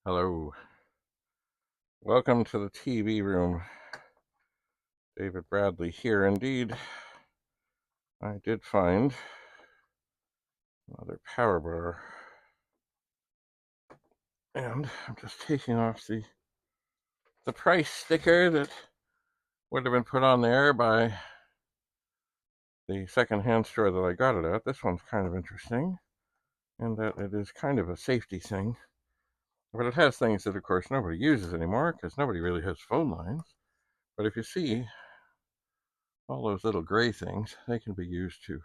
Hello. Welcome to the TV room. David Bradley here. Indeed, I did find another power bar. And I'm just taking off the price sticker that would have been put on there by the secondhand store that I got it at. This one's kind of interesting in that it is kind of a safety thing. But it has things that, of course, nobody uses anymore because nobody really has phone lines. But if you see all those little gray things, they can be used to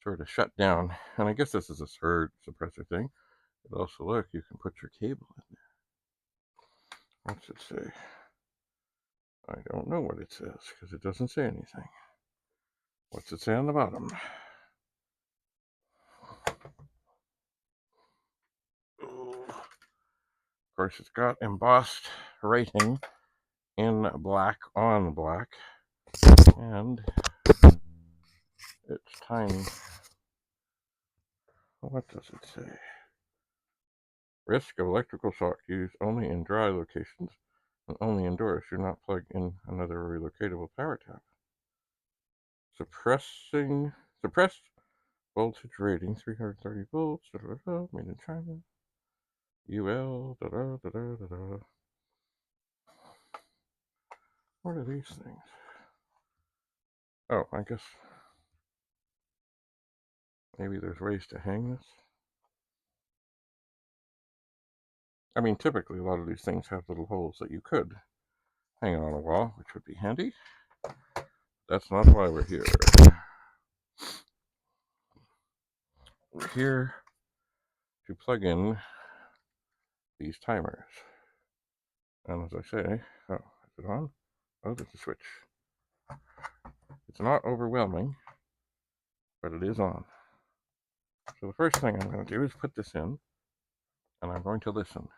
sort of shut down. And I guess this is a surge suppressor thing. But also, look, you can put your cable in there. What's it say? I don't know what it says because it doesn't say anything. What's it say on the bottom? Ooh. Of course, it's got embossed writing in black on black. And it's tiny. What does it say? Risk of electrical shock used only in dry locations and only indoors. Do not plug in another relocatable power tap. Suppressed voltage rating 330 volts. Made in China. UL. What are these things? Oh, I guess maybe there's ways to hang this. I mean, typically a lot of these things have little holes that you could hang on a wall, which would be handy. That's not why we're here. We're here to plug in these timers. And as I say, oh, is it on? Oh, there's a switch. It's not overwhelming, but it is on. So the first thing I'm going to do is put this in, and I'm going to listen.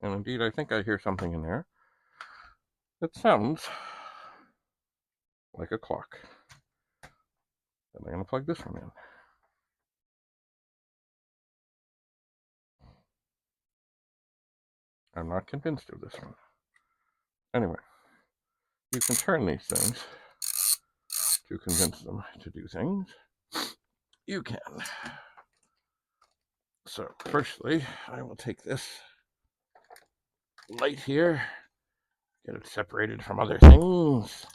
And indeed, I think I hear something in there that sounds like a clock. And I'm going to plug this one in. I'm not convinced of this one. Anyway, you can turn these things to convince them to do things. You can. So, firstly, I will take this light here, get it separated from other things,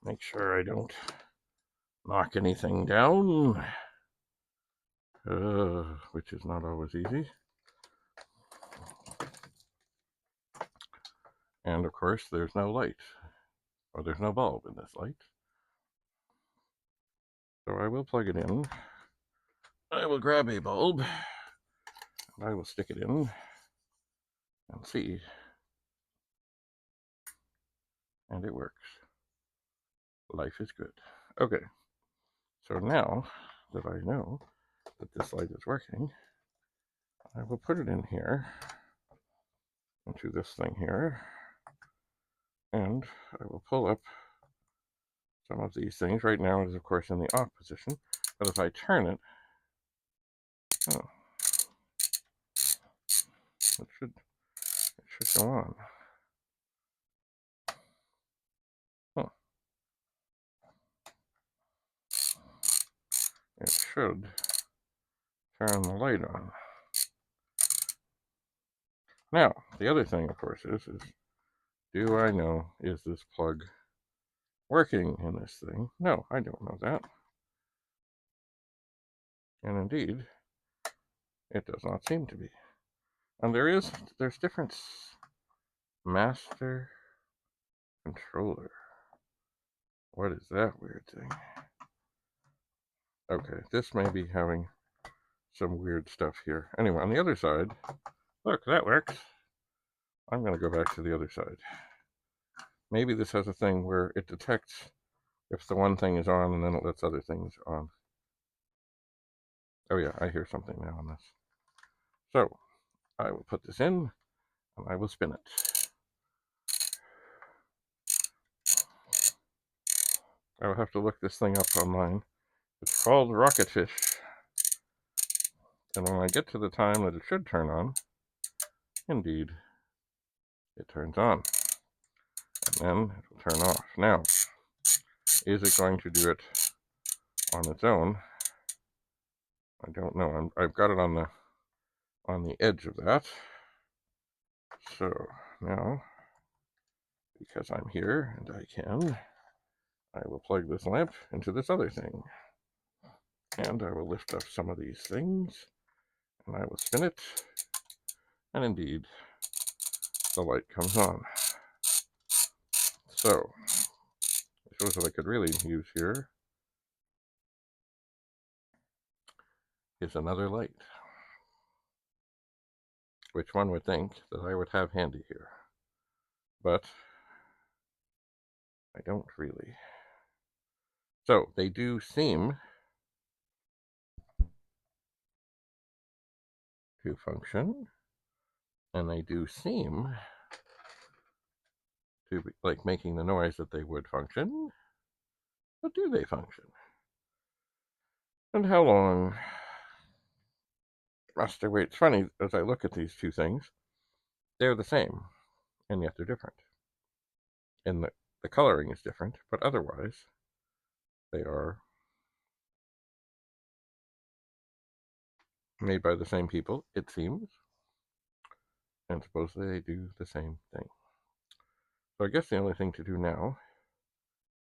make sure I don't knock anything down, which is not always easy. And of course, there's no light, or there's no bulb in this light. So I will plug it in. I will grab a bulb, and I will stick it in, and see. And it works. Life is good. Okay, so now that I know that this light is working, I will put it in here, into this thing here, and I will pull up some of these things. Right now it is, of course, in the off position, but if I turn it, oh, it should go on. Huh. It should turn the light on. Now, the other thing, of course, is do I know, is this plug working in this thing? No, I don't know that. And indeed, it does not seem to be. And there's different master controller. What is that weird thing? Okay, this may be having some weird stuff here. Anyway, on the other side, look, that works. I'm going to go back to the other side. Maybe this has a thing where it detects if the one thing is on and then it lets other things on. Oh yeah, I hear something now on this. So, I will put this in, and I will spin it. I will have to look this thing up online. It's called Rocketfish. And when I get to the time that it should turn on, indeed, it turns on. And then it will turn off. Now, is it going to do it on its own? I don't know. I've got it on the edge of that. So now, because I'm here and I will plug this lamp into this other thing. And I will lift up some of these things, and I will spin it, and indeed, the light comes on. So, the shows that I could really use here is another light, which one would think that I would have handy here. But I don't really. So, they do seem to function, and they do seem to be like making the noise that they would function. But do they function? And how long must I wait? It's funny, as I look at these two things, they're the same, and yet they're different. And the coloring is different, but otherwise, they are made by the same people, it seems, and supposedly they do the same thing. So I guess the only thing to do now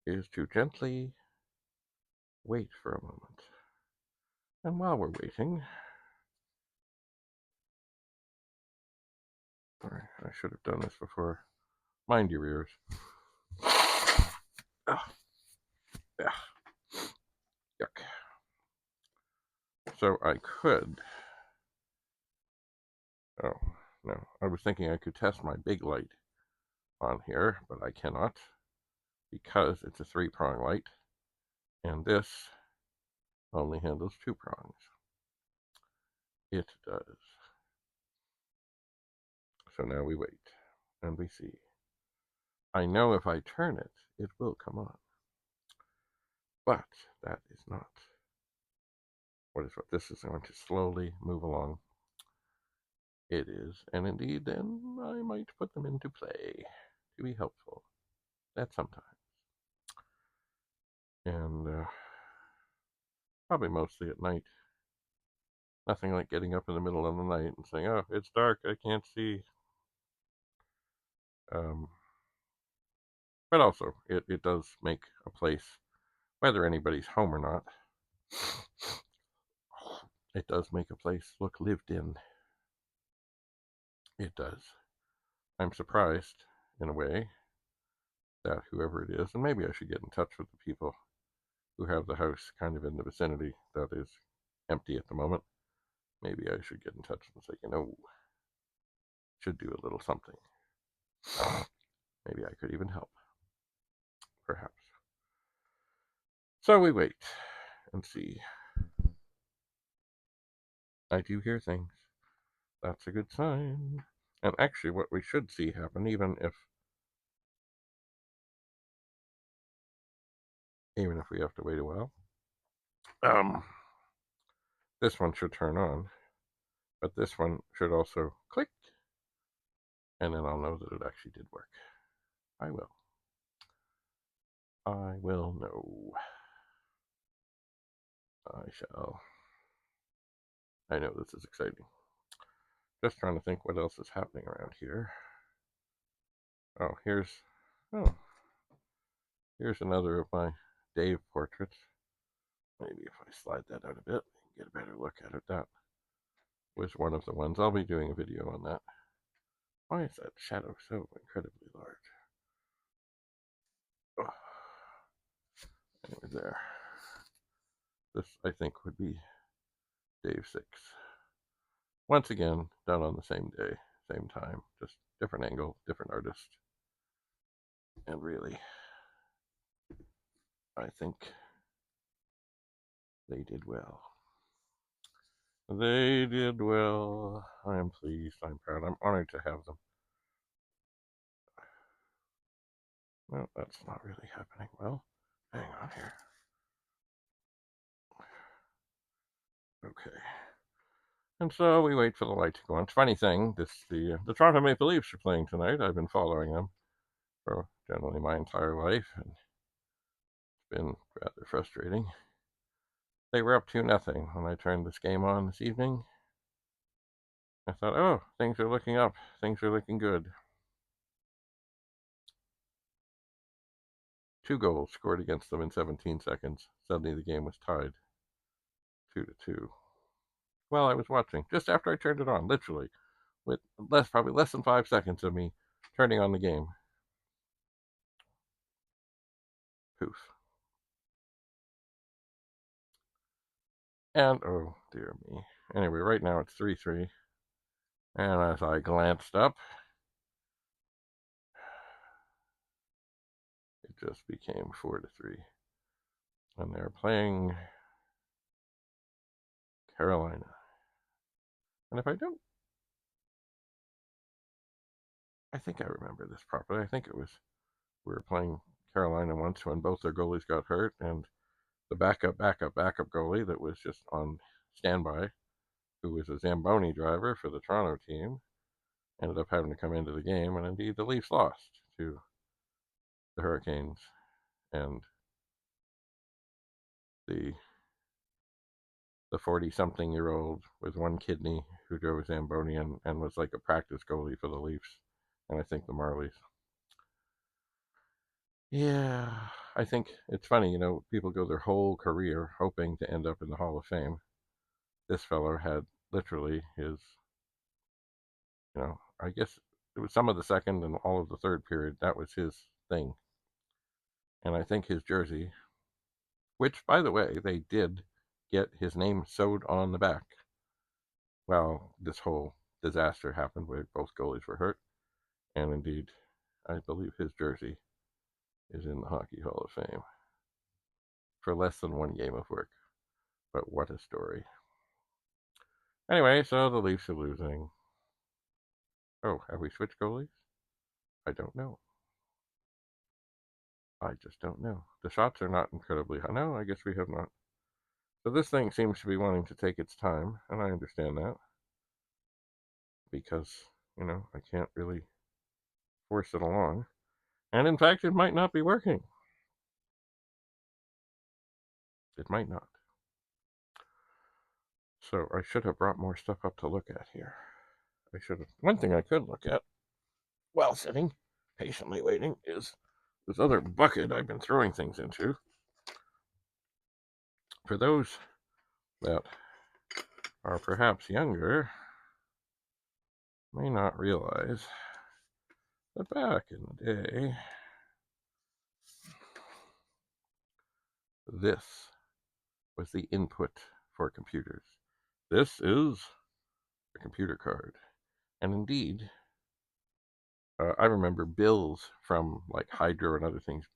is to gently wait for a moment. And while we're waiting, sorry, I should have done this before. Mind your ears. Oh, yeah. Yuck. So I could. Oh, no. I was thinking I could test my big light on here, but I cannot because it's a 3-prong light, and this only handles 2 prongs. It does. So now we wait, and we see. I know if I turn it, it will come on. But that is not what this is going to slowly move along. It is, and indeed then I might put them into play to be helpful. That sometimes. And probably mostly at night. Nothing like getting up in the middle of the night and saying, oh, it's dark, I can't see. But also, it does make a place, whether anybody's home or not, it does make a place look lived in. It does. I'm surprised, in a way, that whoever it is, and maybe I should get in touch with the people who have the house kind of in the vicinity that is empty at the moment. Maybe I should get in touch and say, should do a little something. Maybe I could even help. Perhaps. So we wait and see. I do hear things. That's a good sign. And actually, what we should see happen, even if we have to wait a while, this one should turn on, but this one should also click, and then I'll know that it actually did work. I will know. I shall. I know this is exciting. Just trying to think what else is happening around here. Oh, here's another of my Dave portraits. Maybe if I slide that out a bit, you can get a better look at it. That was one of the ones. I'll be doing a video on that. Why is that shadow so incredibly large? Oh. Anyway, there. This, I think, would be Dave 6. Once again, done on the same day, same time, just different angle, different artist. And really, I think they did well. They did well. I am pleased. I'm proud. I'm honored to have them. Well, that's not really happening well. Hang on here. Okay. And so we wait for the light to go on. It's a funny thing, the Toronto Maple Leafs are playing tonight. I've been following them for generally my entire life, and it's been rather frustrating. They were up 2-0 when I turned this game on this evening. I thought, oh, things are looking up. Things are looking good. 2 goals scored against them in 17 seconds. Suddenly the game was tied 2-2. Well, I was watching just after I turned it on, literally, with probably less than 5 seconds of me turning on the game. Poof. And, oh, dear me. Anyway, right now it's 3-3. And as I glanced up, it just became 4-3. And they're playing Carolina. And if I don't, I think I remember this properly. I think it was, we were playing Carolina once when both their goalies got hurt, and the backup goalie that was just on standby, who was a Zamboni driver for the Toronto team, ended up having to come into the game, and indeed the Leafs lost to the Hurricanes. And the 40-something-year-old with one kidney who drove Zamboni and was like a practice goalie for the Leafs, and I think the Marlies. Yeah, I think it's funny, people go their whole career hoping to end up in the Hall of Fame. This fellow had literally his, I guess it was some of the second and all of the third period. That was his thing. And I think his jersey, which, by the way, they did get his name sewed on the back. Well, this whole disaster happened where both goalies were hurt. And indeed, I believe his jersey is in the Hockey Hall of Fame for less than one game of work. But what a story. Anyway, so the Leafs are losing. Oh, have we switched goalies? I don't know. I just don't know. The shots are not incredibly high. No, I guess we have not. So this thing seems to be wanting to take its time, and I understand that. Because, I can't really force it along. And in fact, it might not be working. It might not. So I should have brought more stuff up to look at here. I should have. One thing I could look at while sitting, patiently waiting, is this other bucket I've been throwing things into. For those that are perhaps younger, may not realize that back in the day, this was the input for computers. This is a computer card. And indeed, I remember bills from like Hydro and other things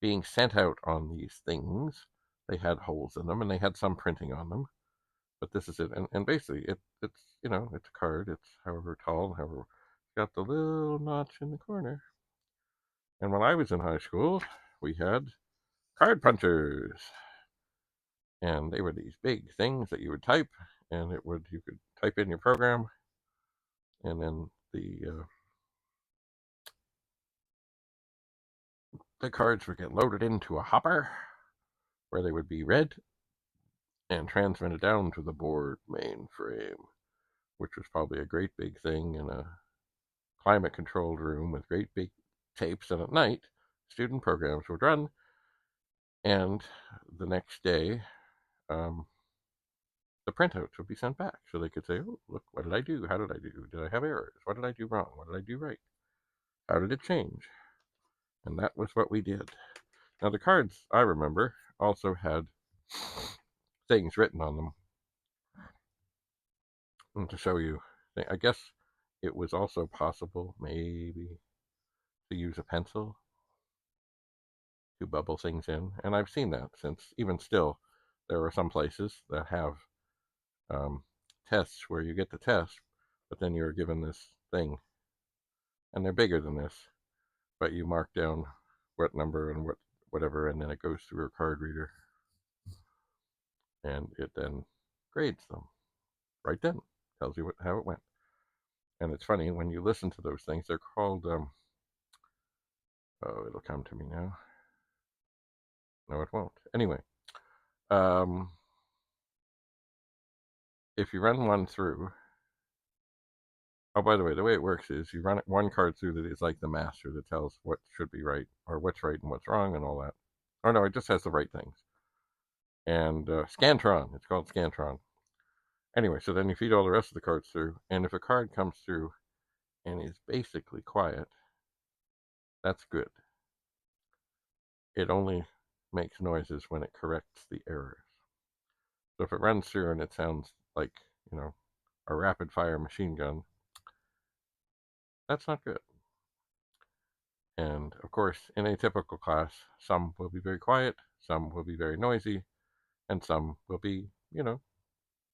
being sent out on these things. They had holes in them and they had some printing on them. But this is it. And basically, it's it's a card. It's however tall, however, it's got the little notch in the corner. And when I was in high school, we had card punchers. And they were these big things that you would type, and you could type in your program, and then the cards would get loaded into a hopper where they would be read and transmitted down to the board mainframe, which was probably a great big thing in a climate controlled room with great big tapes. And at night, student programs would run, and the next day, the printouts would be sent back so they could say, oh, look, what did I do? How did I do? Did I have errors? What did I do wrong? What did I do right? How did it change? And that was what we did. Now, the cards, I remember, also had things written on them. And to show you, I guess it was also possible, maybe, to use a pencil to bubble things in. And I've seen that since, even still, there are some places that have tests where you get the test, but then you're given this thing. And they're bigger than this, but you mark down what number and whatever, and then it goes through a card reader. And it then grades them right then. tells you how it went. And it's funny, when you listen to those things, they're called, oh, it'll come to me now. No, it won't. Anyway, if you run one through, oh, by the way it works is you run one card through that is like the master that tells what should be right, or what's right and what's wrong and all that. Oh, no, it just has the right things. And Scantron, it's called Scantron. Anyway, so then you feed all the rest of the cards through, and if a card comes through and is basically quiet, that's good. It only makes noises when it corrects the errors. So if it runs through and it sounds like, a rapid fire machine gun, that's not good. And of course, in a typical class, some will be very quiet, some will be very noisy, and some will be,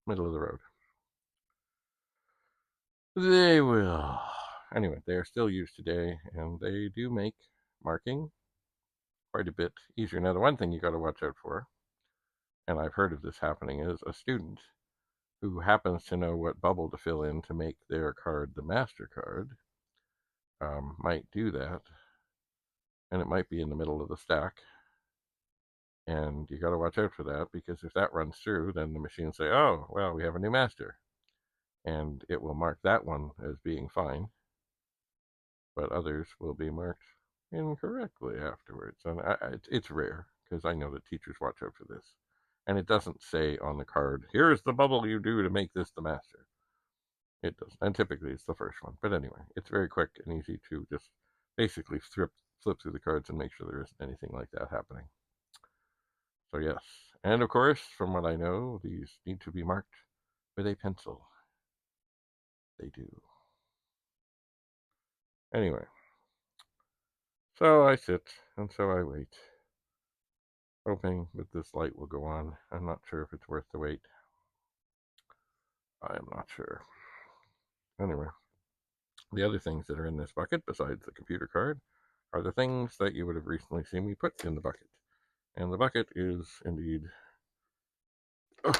middle of the road. They will. Anyway, they are still used today, and they do make marking quite a bit easier. Now, the one thing you got to watch out for, and I've heard of this happening, is a student who happens to know what bubble to fill in to make their card the master card might do that, and it might be in the middle of the stack. And you got to watch out for that, because if that runs through, then the machine say, oh, well, we have a new master. And it will mark that one as being fine, but others will be marked incorrectly afterwards. And it's rare, because I know that teachers watch out for this. And it doesn't say on the card, here's the bubble you do to make this the master. It doesn't. And typically it's the first one. But anyway, it's very quick and easy to just basically flip through the cards and make sure there isn't anything like that happening. So yes. And of course, from what I know, these need to be marked with a pencil. They do. Anyway. So I sit, and so I wait, hoping that this light will go on. I'm not sure if it's worth the wait. I am not sure. Anyway, the other things that are in this bucket, besides the computer card, are the things that you would have recently seen me put in the bucket. And the bucket is indeed a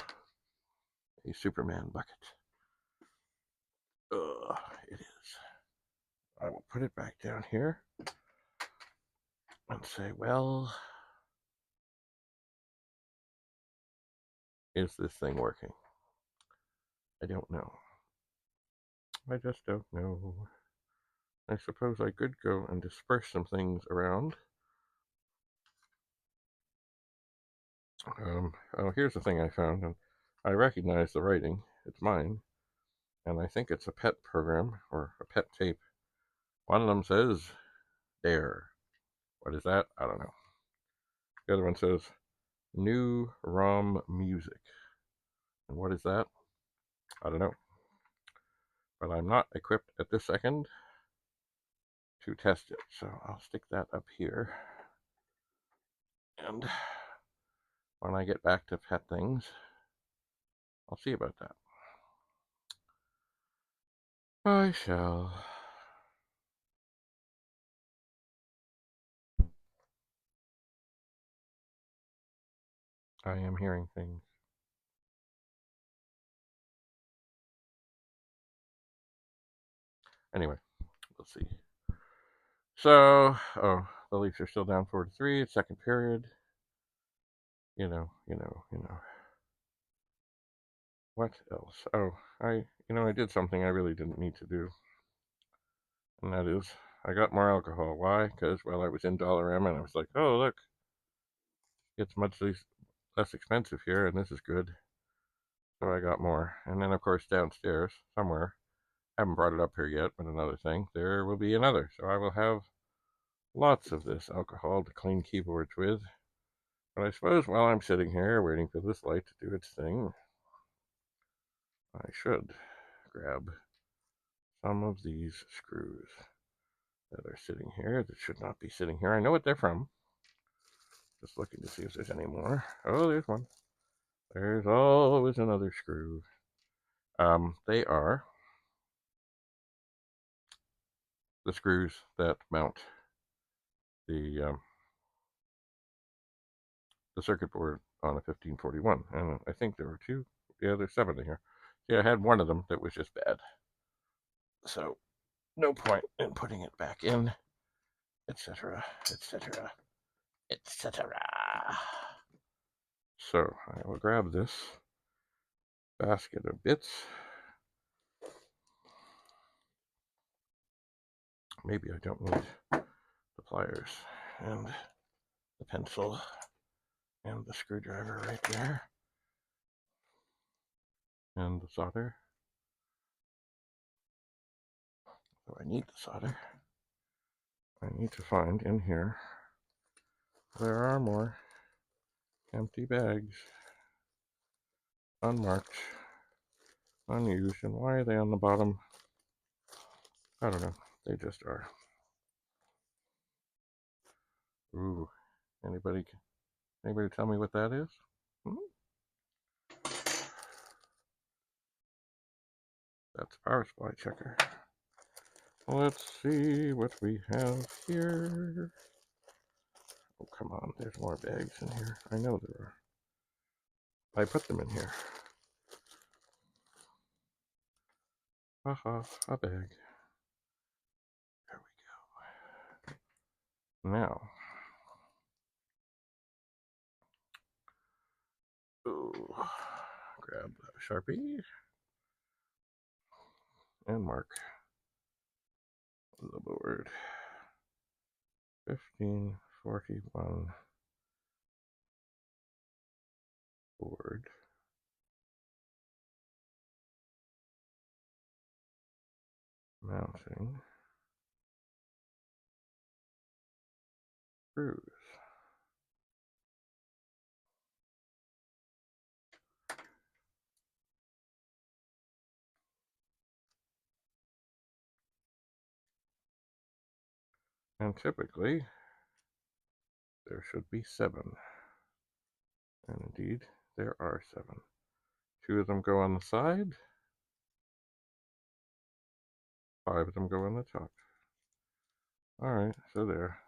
Superman bucket. It is. I will put it back down here and say, well, is this thing working? I don't know. I just don't know. I suppose I could go and disperse some things around. Oh, here's the thing I found, and I recognize the writing. It's mine, and I think it's a pet program or a pet tape. One of them says, Dare. What is that? I don't know. The other one says, New ROM Music. And what is that? I don't know. But I'm not equipped at this second to test it, so I'll stick that up here. And when I get back to pet things, I'll see about that. I shall. I am hearing things. Anyway, let's see. So, the Leafs are still down 4-3. It's second period. You know. What else? Oh, I did something I really didn't need to do. And that is, I got more alcohol. Why? Because, well, I was in $M and I was like, oh, look, it's much less expensive here and this is good. So I got more. And then, of course, downstairs, somewhere, I haven't brought it up here yet, but another thing, there will be another. So I will have lots of this alcohol to clean keyboards with. But I suppose while I'm sitting here waiting for this light to do its thing, I should grab some of these screws that are sitting here that should not be sitting here. I know what they're from. Just looking to see if there's any more. Oh, there's one. There's always another screw. They are the screws that mount the circuit board on a 1541. And I think there were two. Yeah, there's 7 in here. I had one of them that was just bad. So, no point in putting it back in, etc., etc., etc. So, I will grab this basket of bits. Maybe I don't need the pliers and the pencil and the screwdriver right there. And the solder. So I need the solder. I need to find in here. There are more empty bags. Unmarked. Unused. And why are they on the bottom? I don't know. They just are. Ooh. Anybody tell me what that is? That's power supply checker. Let's see what we have here. Oh, come on. There's more bags in here. I know there are. I put them in here. Haha, a bag. There we go. Now. Ooh. Grab a Sharpie. And mark the board. 1541 board. Mounting screws. And typically there should be 7. And indeed there are 7. 2 of them go on the side. 5 of them go on the top. Alright, so they're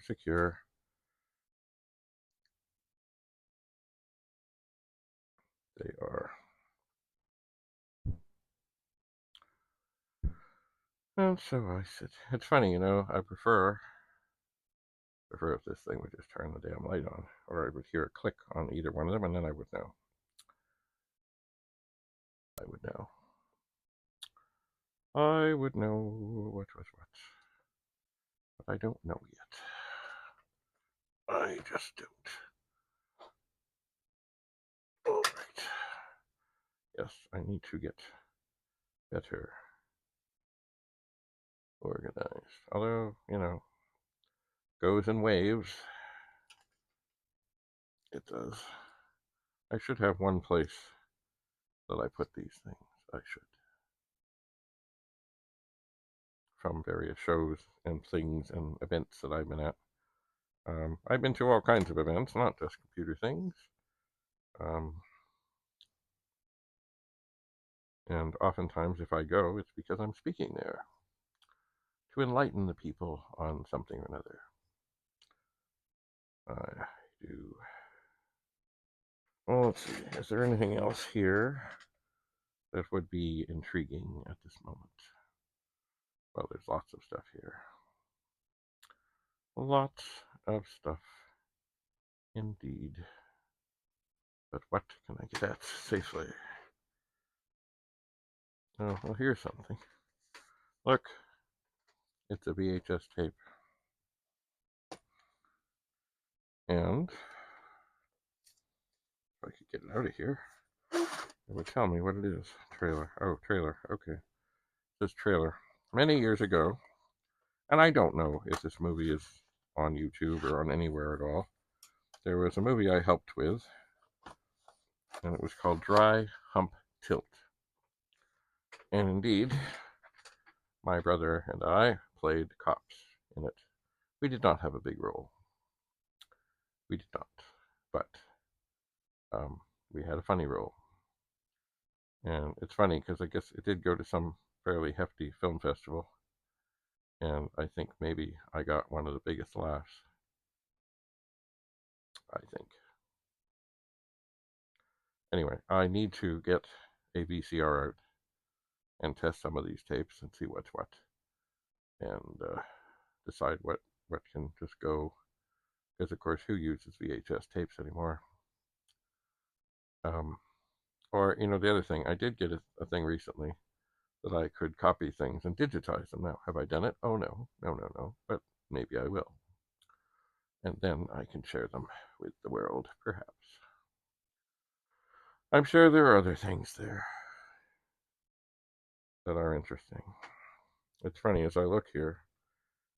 secure. They are. And so I sit. It's funny, I prefer if this thing would just turn the damn light on, or I would hear a click on either one of them, and then I would know. I would know. I would know what was what. But I don't know yet. I just don't. Alright. Yes, I need to get better organized. Although, goes in waves. It does. I should have one place that I put these things. I should. From various shows and things and events that I've been at. I've been to all kinds of events, not just computer things. And oftentimes, if I go, it's because I'm speaking there to enlighten the people on something or another. I do. Well, let's see. Is there anything else here that would be intriguing at this moment? Well, there's lots of stuff here. Lots of stuff, indeed. But what can I get at safely? Oh, well, here's something. Look, it's a VHS tape. And if I could get it out of here, it would tell me what it is. Trailer. Oh, trailer. Okay. This trailer. Many years ago, and I don't know if this movie is on YouTube or on anywhere at all. There was a movie I helped with, and it was called Dry Hump Tilt. And indeed, my brother and I played cops in it. We did not have a big role. We did not. But we had a funny role. And it's funny because I guess it did go to some fairly hefty film festival. And I think maybe I got one of the biggest laughs. I think. Anyway, I need to get a VCR out and test some of these tapes and see what's what, and decide what can just go. Because of course, who uses VHS tapes anymore? Or the other thing, I did get a thing recently that I could copy things and digitize them. Now, have I done it? Oh no. But maybe I will, and then I can share them with the world, perhaps. I'm sure there are other things there that are interesting. It's funny, as I look here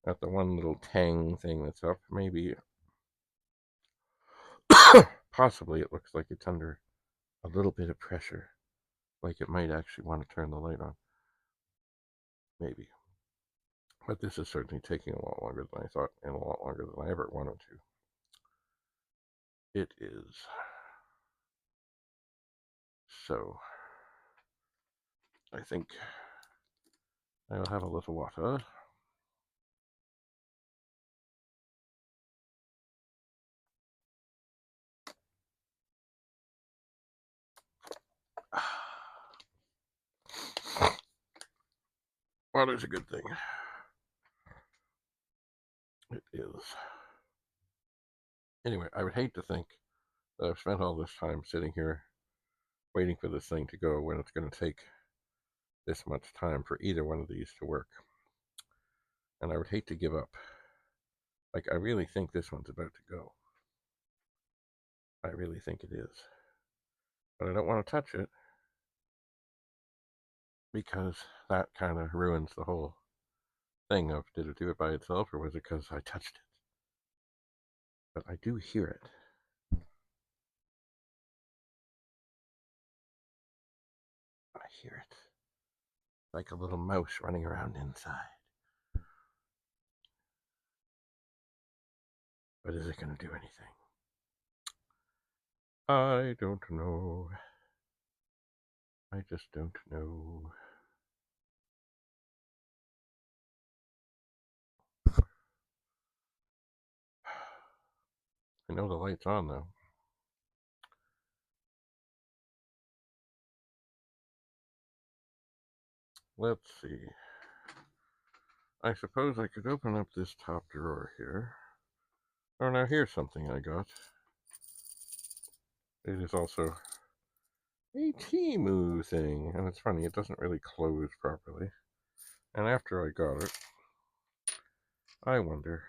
at the one little tang thing that's up, maybe, possibly it looks like it's under a little bit of pressure, like it might actually want to turn the light on. Maybe. But this is certainly taking a lot longer than I thought, and a lot longer than I ever wanted to. It is. So, I think I'll have a little water. Water's a good thing. It is. Anyway, I would hate to think that I've spent all this time sitting here waiting for this thing to go when it's going to take this much time for either one of these to work. And I would hate to give up. Like, I really think this one's about to go. I really think it is. But I don't want to touch it, because that kind of ruins the whole thing of, did it do it by itself, or was it because I touched it? But I do hear it. I hear it. Like a little mouse running around inside. But is it going to do anything? I don't know. I just don't know. I know the light's on, though. Let's see. I suppose I could open up this top drawer here. Oh, now here's something I got. It is also a Temu thing, and it's funny, it doesn't really close properly. And after I got it, I wonder,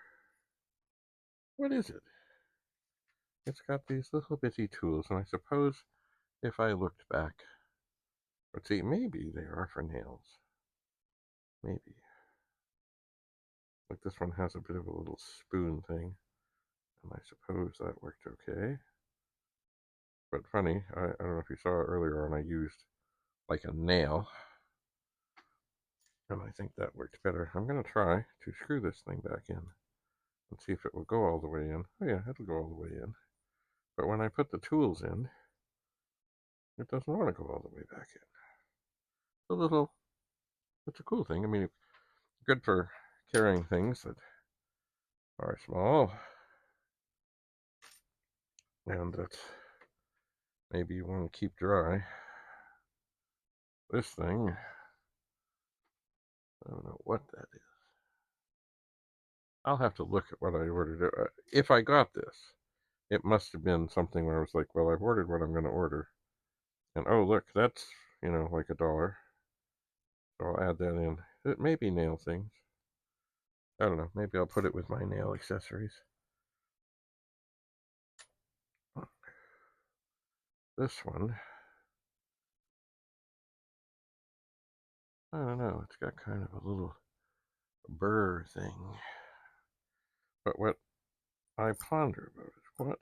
what is it? It's got these little bitty tools, and I suppose if I looked back, let's see, maybe they are for nails. Maybe. Like this one has a bit of a little spoon thing, and I suppose that worked okay. But funny, I don't know if you saw it earlier on, I used like a nail, and I think that worked better. I'm going to try to screw this thing back in and see if it will go all the way in. Oh yeah, it'll go all the way in. But when I put the tools in, it doesn't want to go all the way back in. It's a cool thing. I mean, good for carrying things that are small and that maybe you want to keep dry. This thing, I don't know what that is. I'll have to look at what I ordered. If I got this, it must have been something where I was like, well, I've ordered what I'm going to order. And oh, look, that's, like $1. So I'll add that in. It may be nail things. I don't know. Maybe I'll put it with my nail accessories. This one, I don't know. It's got kind of a little burr thing. But what I ponder about is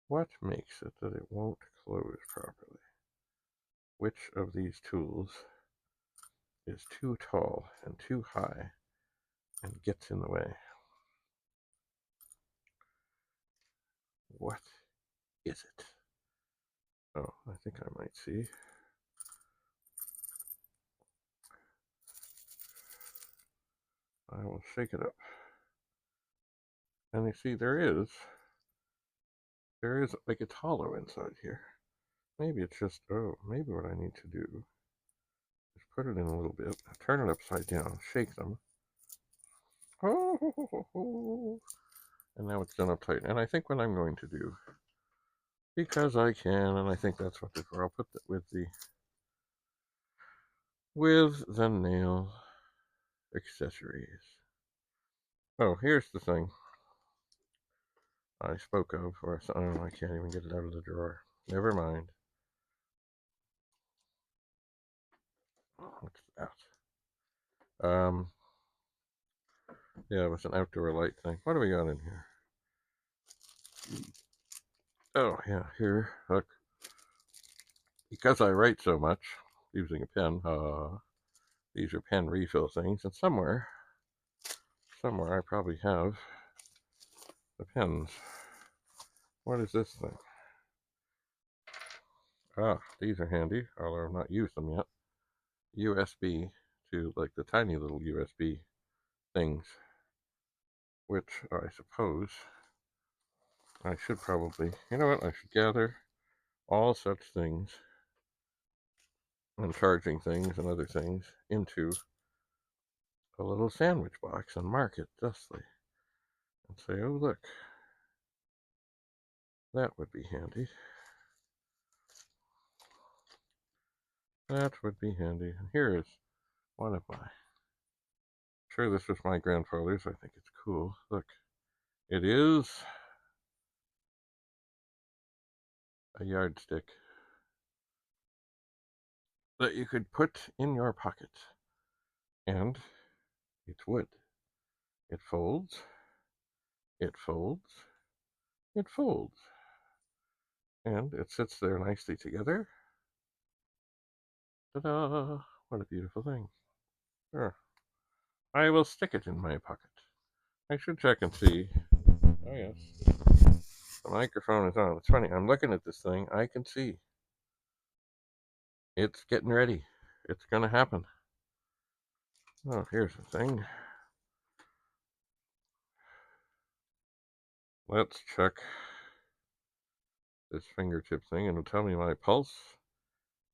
what makes it that it won't close properly? Which of these tools is too tall and too high and gets in the way? What is it? Oh, I think I might see. I will shake it up. And you see, there is like a hollow inside here. maybe it's just, oh, maybe what I need to do is put it in a little bit, turn it upside down, shake them. Oh, and now it's done uptight. And I think what I'm going to do, because I can, and I think that's what I'll put that with the nail accessories. Oh, here's the thing I spoke of, or oh, I can't even get it out of the drawer. Never mind. What's that? Yeah, it was an outdoor light thing. What do we got in here? Oh, yeah, here, look. Because I write so much using a pen, these are pen refill things, and somewhere I probably have the pens. What is this thing? Ah, these are handy, although I've not used them yet. USB to, like, the tiny little USB things, which I suppose I should probably, you know what, I should gather all such things and charging things and other things into a little sandwich box and mark it thusly and say, oh, look, that would be handy. That would be handy. And here is one of my, sure this was my grandfather's. I think it's cool. Look, it is a yardstick that you could put in your pocket. And it's wood. It folds, it folds, it folds. And it sits there nicely together. Ta-da! What a beautiful thing. Sure. I will stick it in my pocket. I should check and see. Oh, yes. The microphone is on. It's funny. I'm looking at this thing. I can see. It's getting ready. It's going to happen. Oh, here's the thing. Let's check this fingertip thing, and it'll tell me my pulse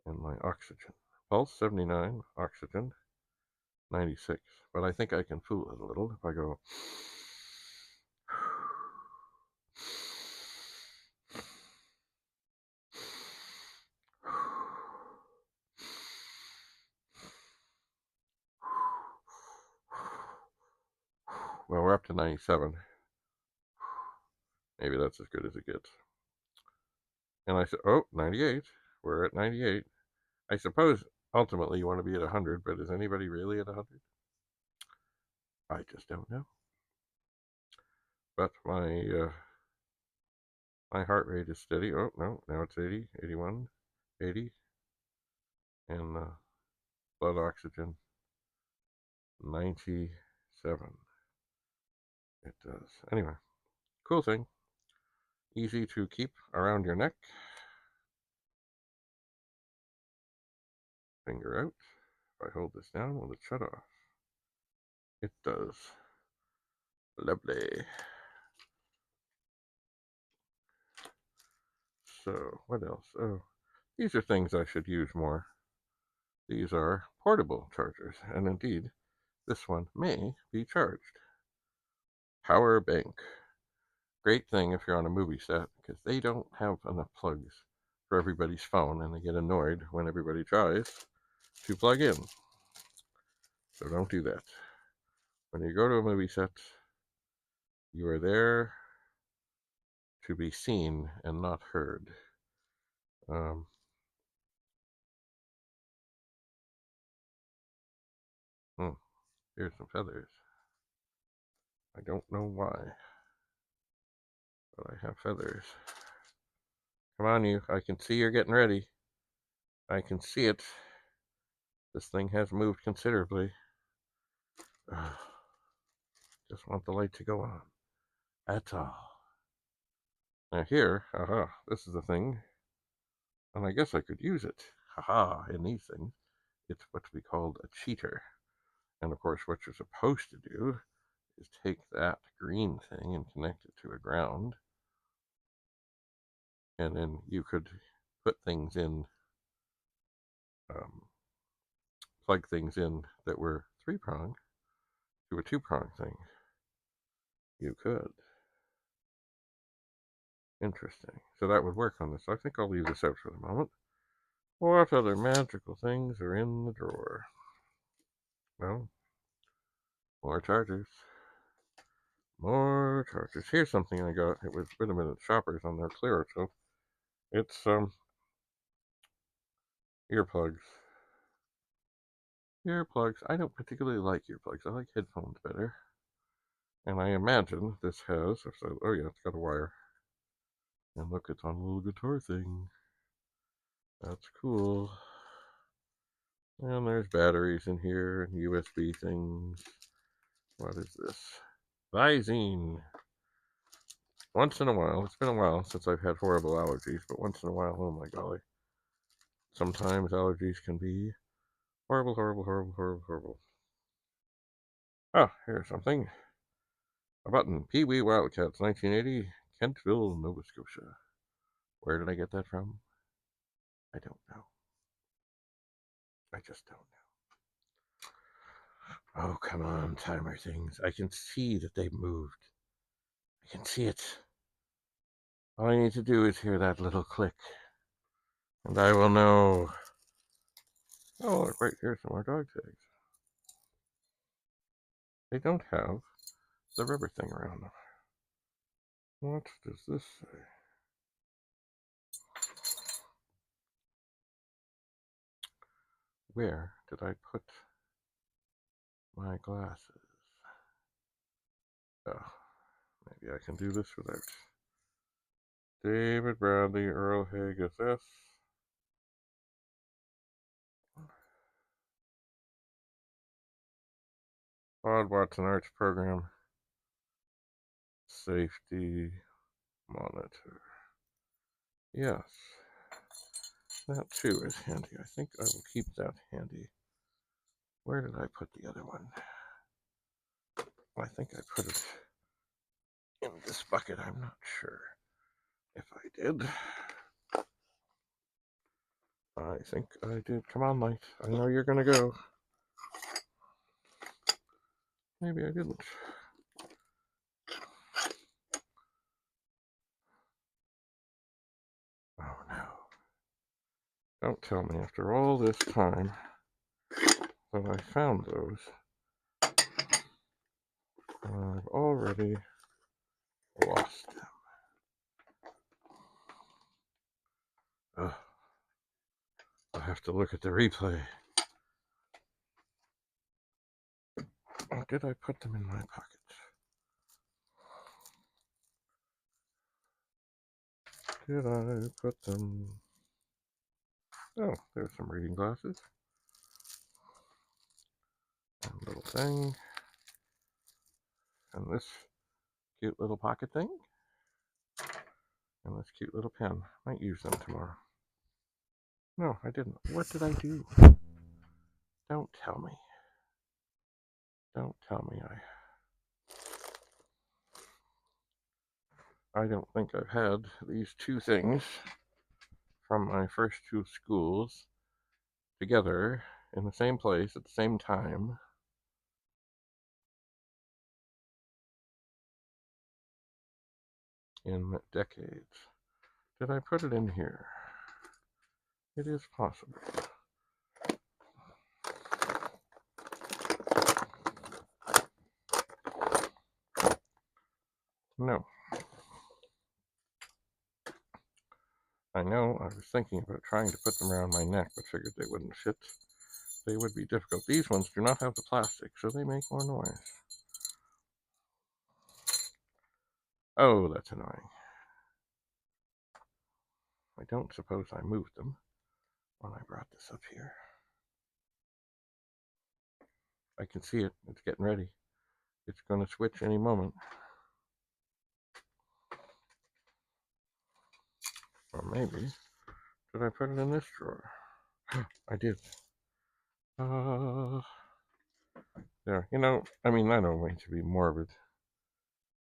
and my oxygen. Pulse 79, oxygen 96. But I think I can fool it a little if I go. Well, we're up to 97. Maybe that's as good as it gets. And I said, oh, 98. We're at 98. I suppose ultimately you want to be at 100, but is anybody really at 100? I just don't know. But my heart rate is steady. Oh, no, now it's 80, 81, 80. And blood oxygen, 97. It does. Anyway, cool thing. Easy to keep around your neck. Finger out. If I hold this down, will it shut off? It does. Lovely. So, what else? Oh, these are things I should use more. These are portable chargers, and indeed, this one may be charged. Power bank. Great thing if you're on a movie set, because they don't have enough plugs for everybody's phone, and they get annoyed when everybody tries to plug in. So don't do that. When you go to a movie set, you are there to be seen and not heard. Here's some feathers. I don't know why, but I have feathers. Come on, you. I can see you're getting ready. I can see it. This thing has moved considerably. Just want the light to go on. That's all. Now here, this is the thing. And I guess I could use it. In these things. It's what we called a cheater. And of course, what you're supposed to do is take that green thing and connect it to a ground. And then you could put things in, plug things in that were 3-pronged to a 2-pronged thing. You could. Interesting. So that would work on this. So I think I'll leave this out for the moment. What other magical things are in the drawer? Well, more chargers. More chargers. Here's something I got. It was with a minute shoppers on their clearance. So it's earplugs. Earplugs. I don't particularly like earplugs. I like headphones better. And I imagine this has. Oh yeah, it's got a wire. And look, it's on a little guitar thing. That's cool. And there's batteries in here and USB things. What is this? Visine. Once in a while, it's been a while since I've had horrible allergies, but once in a while, oh my golly. Sometimes allergies can be horrible, horrible, horrible, horrible, horrible. Ah, here's something. A button. Pee-wee Wildcats, 1980, Kentville, Nova Scotia. Where did I get that from? I don't know. I just don't know. Oh, come on, timer things. I can see that they've moved. I can see it. All I need to do is hear that little click, and I will know. Oh, look, right here's some more dog tags. They don't have the rubber thing around them. What does this say? Where did I put my glasses? Oh, maybe I can do this without. David Bradley, Earl Haggis S. Todd Watson Arts Program. Safety monitor. Yes. That too is handy. I think I will keep that handy. Where did I put the other one? I think I put it in this bucket. I'm not sure if I did. I think I did. Come on, Light. I know you're going to go. Maybe I didn't. Oh, no. Don't tell me after all this time that I found those. I've already lost them. Ugh. I have to look at the replay. Or did I put them in my pocket? Did I put them? Oh, there's some reading glasses. And a little thing. And this cute little pocket thing. And this cute little pen. Might use them tomorrow. No, I didn't. What did I do? Don't tell me. Don't tell me I don't think I've had these two things from my first two schools together in the same place at the same time. In decades. Did I put it in here? It is possible. No. I know I was thinking about trying to put them around my neck, but figured they wouldn't fit. They would be difficult. These ones do not have the plastic, so they make more noise. Oh, that's annoying. I don't suppose I moved them when I brought this up here. I can see it. It's getting ready. It's going to switch any moment. Or maybe, did I put it in this drawer? I did. There. You know, I mean, I don't mean to be morbid,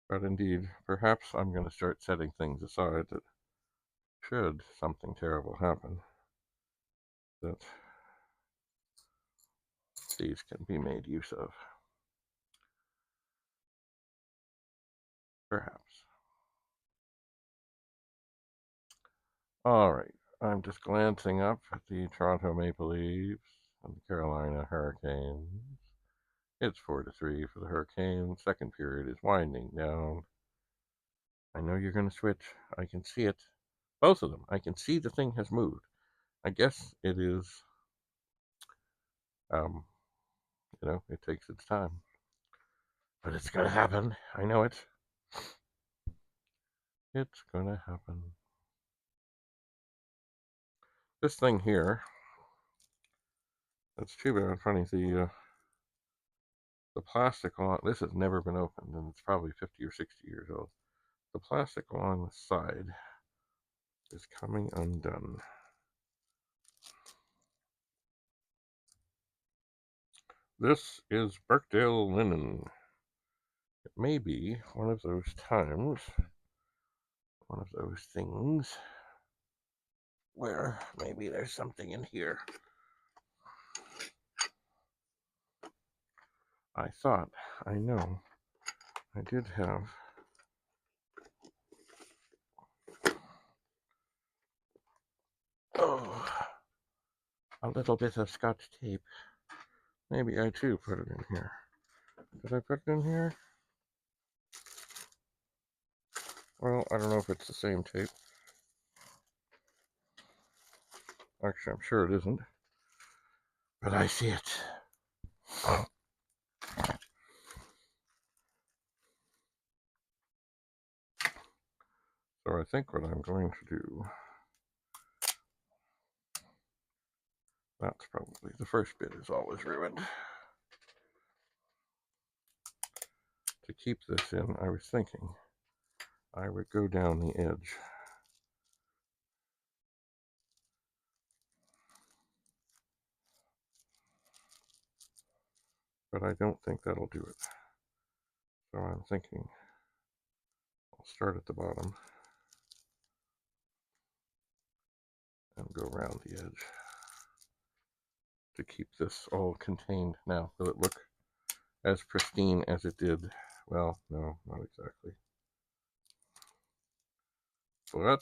but indeed, perhaps I'm going to start setting things aside that should something terrible happen, that these can be made use of. Perhaps. All right. I'm just glancing up at the Toronto Maple Leafs and the Carolina Hurricanes. It's 4-3 for the Hurricanes. Second period is winding down. I know you're going to switch. I can see it. Both of them. I can see the thing has moved. I guess it is, it takes its time. But it's going to happen. I know it. It's going to happen. This thing here, it's too bad. Funny, the plastic on this has never been opened, and it's probably 50 or 60 years old. The plastic along the side is coming undone. This is Birkdale linen. It may be one of those times, one of those things, where maybe there's something in here. I thought, I know, I did have a little bit of Scotch tape. Maybe I too put it in here. Did I put it in here? Well, I don't know if it's the same tape. Actually, I'm sure it isn't. But I see it. So I think what I'm going to do, that's probably, the first bit is always ruined. To keep this in, I was thinking I would go down the edge. But I don't think that'll do it. So I'm thinking I'll start at the bottom and go around the edge to keep this all contained. Now, will it look as pristine as it did? Well, no, not exactly. But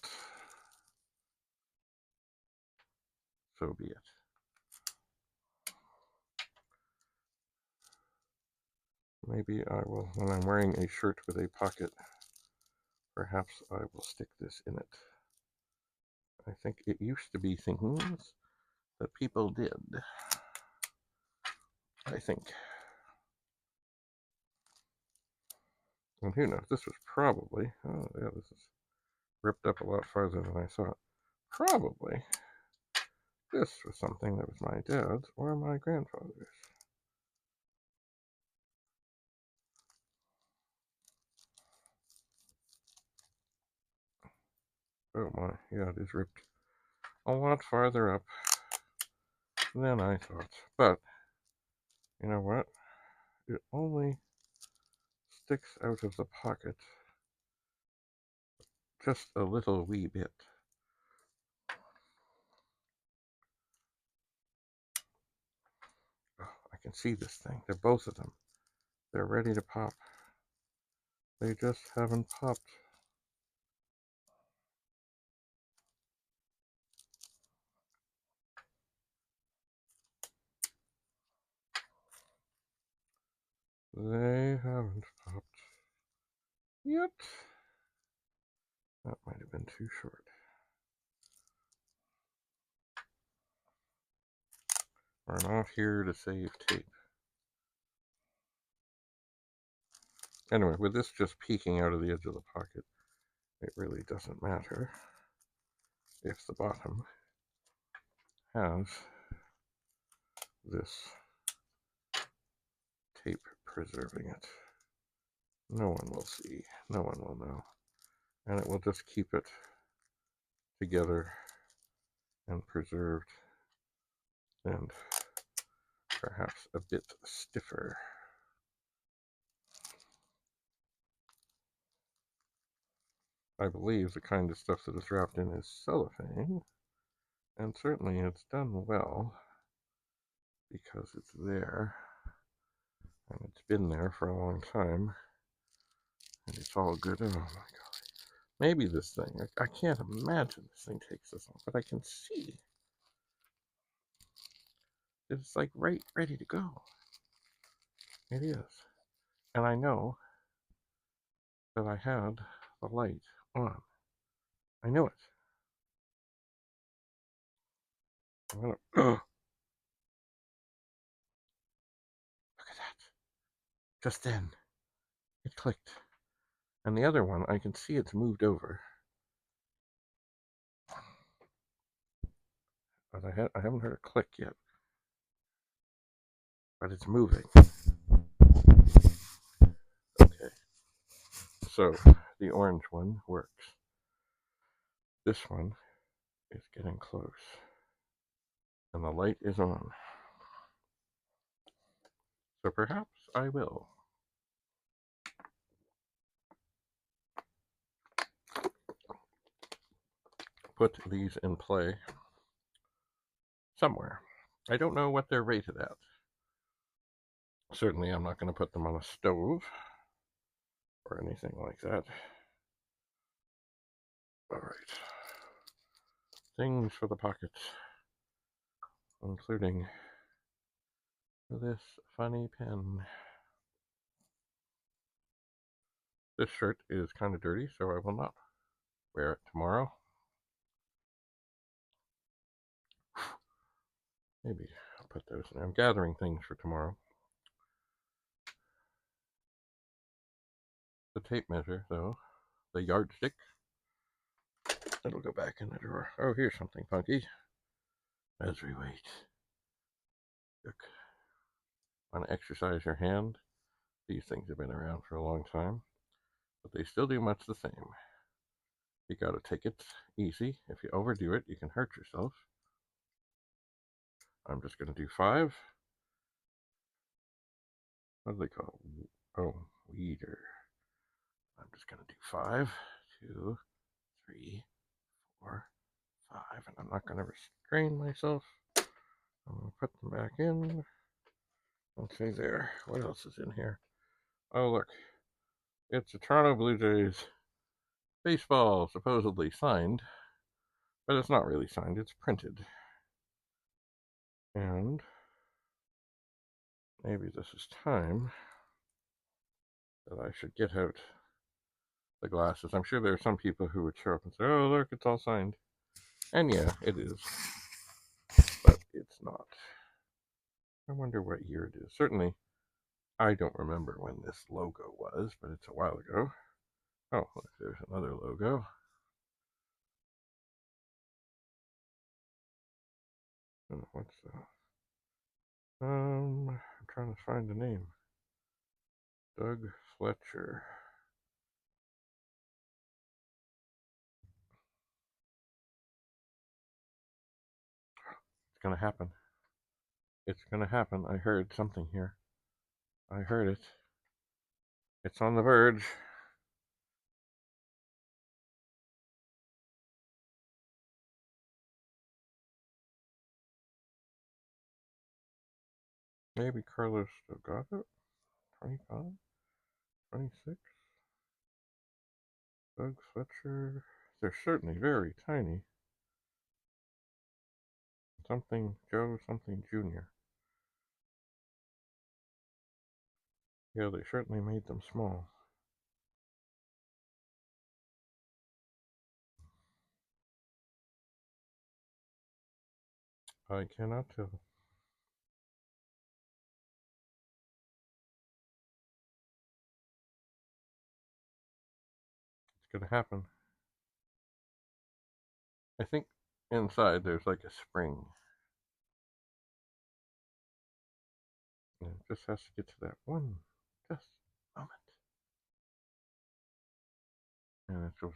so be it. Maybe I will, when I'm wearing a shirt with a pocket, perhaps I will stick this in it. I think it used to be things that people did. I think. And who knows, this was probably, oh yeah, this is ripped up a lot farther than I thought. Probably this was something that was my dad's or my grandfather's. Oh my, yeah, it is ripped a lot farther up than I thought. But, you know what? It only sticks out of the pocket just a little wee bit. Oh, I can see this thing. They're both of them. They're ready to pop. They just haven't popped. They haven't popped yet. That might have been too short. We're not here to save tape. Anyway, with this just peeking out of the edge of the pocket, it really doesn't matter if the bottom has this tape preserving it. No one will see, no one will know, and it will just keep it together and preserved and perhaps a bit stiffer. I believe the kind of stuff that is wrapped in is cellophane, and certainly it's done well because it's there, and it's been there for a long time, and it's all good. Oh my god. Maybe this thing, I can't imagine this thing takes this long, but I can see it's like right ready to go. It is. And I know that I had the light on. I knew it. Look at that. Just then, it clicked. And the other one, I can see it's moved over. But I haven't heard a click yet. But it's moving. Okay. So, the orange one works. This one is getting close. And the light is on. So perhaps I will put these in play somewhere. I don't know what they're rated at. Certainly I'm not going to put them on a stove or anything like that. Alright. Things for the pockets, including this funny pen. This shirt is kind of dirty, so I will not wear it tomorrow. Maybe I'll put those in. I'm gathering things for tomorrow. The tape measure, though, the yardstick, it'll go back in the drawer. Oh, here's something funky. Measuring weight. Look. Want to exercise your hand? These things have been around for a long time, but they still do much the same. You gotta take it easy. If you overdo it, you can hurt yourself. I'm just gonna do 5. What do they call it? Oh, weeder. I'm just gonna do 5, 2, 3, 4, 5, and I'm not gonna restrain myself. I'm gonna put them back in. Okay, there. What else is in here? Oh, look. It's a Toronto Blue Jays baseball, supposedly signed, but it's not really signed, it's printed. And maybe this is time that I should get out the glasses. I'm sure there are some people who would show up and say, oh, look, it's all signed. And yeah, it is. But it's not. I wonder what year it is. Certainly, I don't remember when this logo was, but it's a while ago. Oh, look, there's another logo. What's that? I'm trying to find the name. Doug Fletcher. It's gonna happen. It's gonna happen. I heard something here. I heard it. It's on the verge. Maybe Carlos still got it. 25? 26? Doug Fletcher. They're certainly very tiny. Something Joe, something Jr. Yeah, they certainly made them small. I cannot tell. It's gonna happen. I think inside there's like a spring. And it just has to get to that one just moment. And it's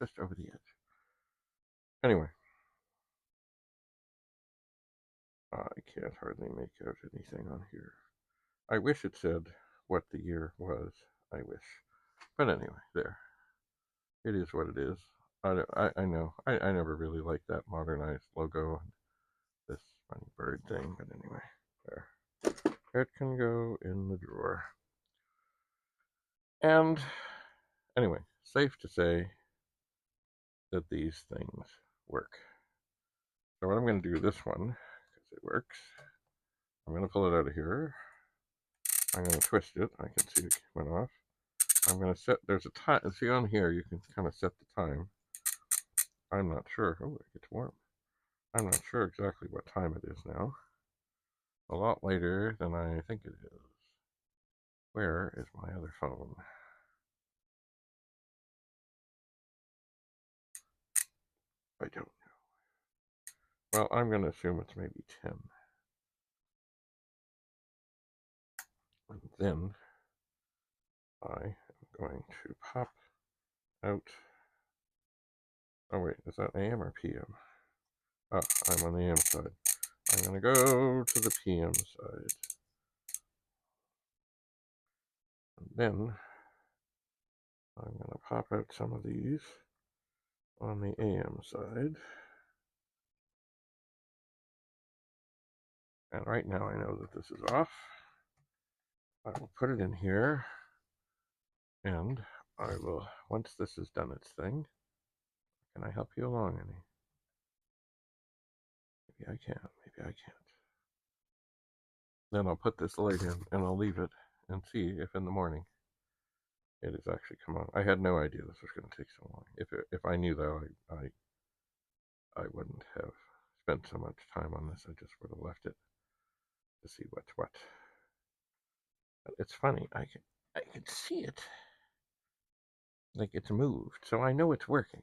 just over the edge. Anyway. I can't hardly make out anything on here. I wish it said what the year was. I wish. But anyway, there. It is what it is. I know. I never really liked that modernized logo, this funny bird thing, but anyway, there. It can go in the drawer. And anyway, safe to say that these things work. So what I'm going to do this one, because it works, I'm going to pull it out of here. I'm going to twist it. I can see it went off. I'm going to set, there's a time, see on here, you can kind of set the time. I'm not sure. Oh, it gets warm. I'm not sure exactly what time it is now. A lot later than I think it is. Where is my other phone? I don't know. Well, I'm going to assume it's maybe 10. And then I am going to pop out. Oh, wait, is that AM or PM? Oh, I'm on the AM side. I'm going to go to the PM side. And then I'm going to pop out some of these on the AM side. And right now I know that this is off. I will put it in here. And I will, once this has done its thing, can I help you along any? Maybe I can, maybe I can't. Then I'll put this light in and I'll leave it and see if in the morning it has actually come on. I had no idea this was going to take so long. If I knew that, I wouldn't have spent so much time on this. I just would have left it to see what's what. But it's funny. I can see it. Like it's moved, so I know it's working.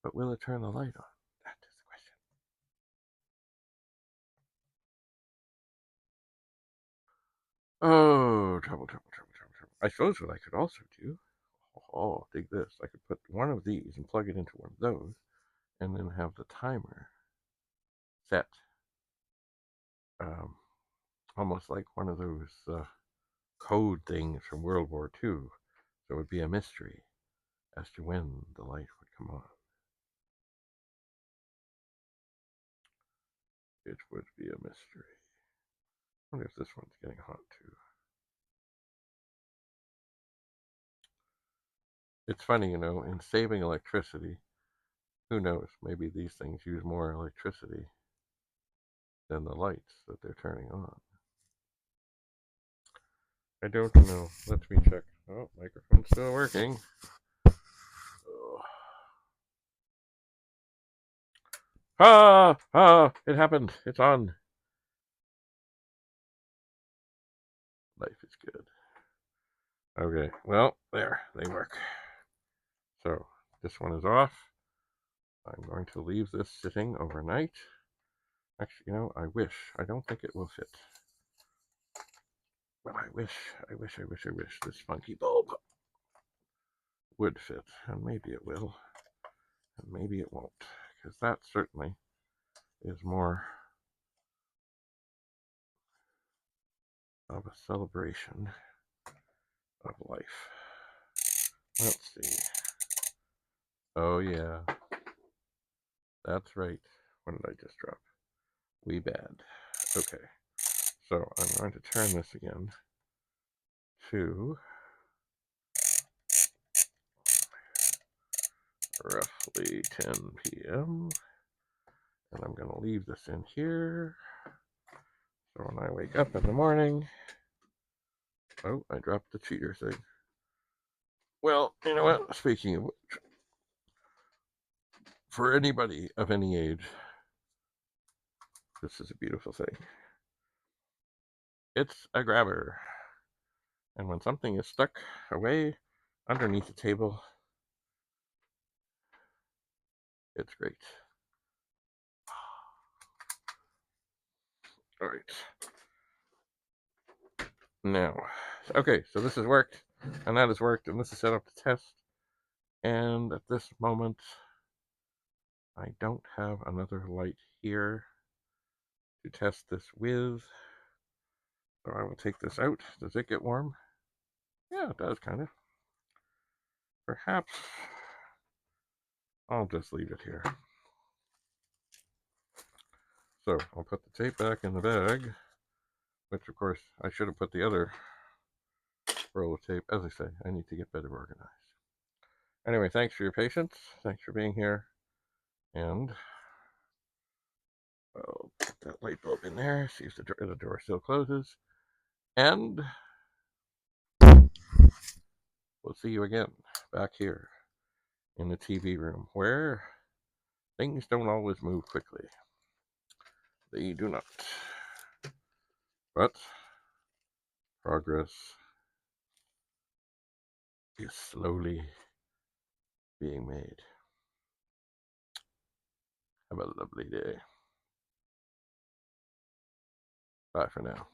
But will it turn the light on? That is the question. Oh, trouble. I suppose what I could also do, oh, dig this. I could put one of these and plug it into one of those, and then have the timer set, almost like one of those code things from World War II. So it would be a mystery as to when the light would come on. It would be a mystery. I wonder if this one's getting hot too. It's funny, you know, in saving electricity, who knows, maybe these things use more electricity than the lights that they're turning on. I don't know. Let me check. Oh, microphone's still working. Oh. It happened. It's on. Life is good. Okay, well, there, they work. So, this one is off. I'm going to leave this sitting overnight. Actually, you know, I wish. I don't think it will fit. But I wish this funky bulb would fit. And maybe it will. And maybe it won't. Because that certainly is more of a celebration of life. Let's see. Oh, yeah. That's right. What did I just drop? We bad. Okay. So I'm going to turn this again to roughly 10 p.m. And I'm going to leave this in here. So when I wake up in the morning, oh, I dropped the cheater thing. Well, you know what? Speaking of which, for anybody of any age, this is a beautiful thing. It's a grabber. And when something is stuck away underneath the table, it's great. All right. Now, okay, so this has worked, and that has worked, and this is set up to test. And at this moment, I don't have another light here to test this with. So I will take this out. Does it get warm? Yeah, it does, kind of. Perhaps I'll just leave it here. So I'll put the tape back in the bag, which of course I should have put the other roll of tape. As I say, I need to get better organized. Anyway, thanks for your patience. Thanks for being here. And I'll put that light bulb in there, see if the door still closes. And we'll see you again back here in the TV room, where things don't always move quickly. They do not. But progress is slowly being made. Have a lovely day. Bye for now.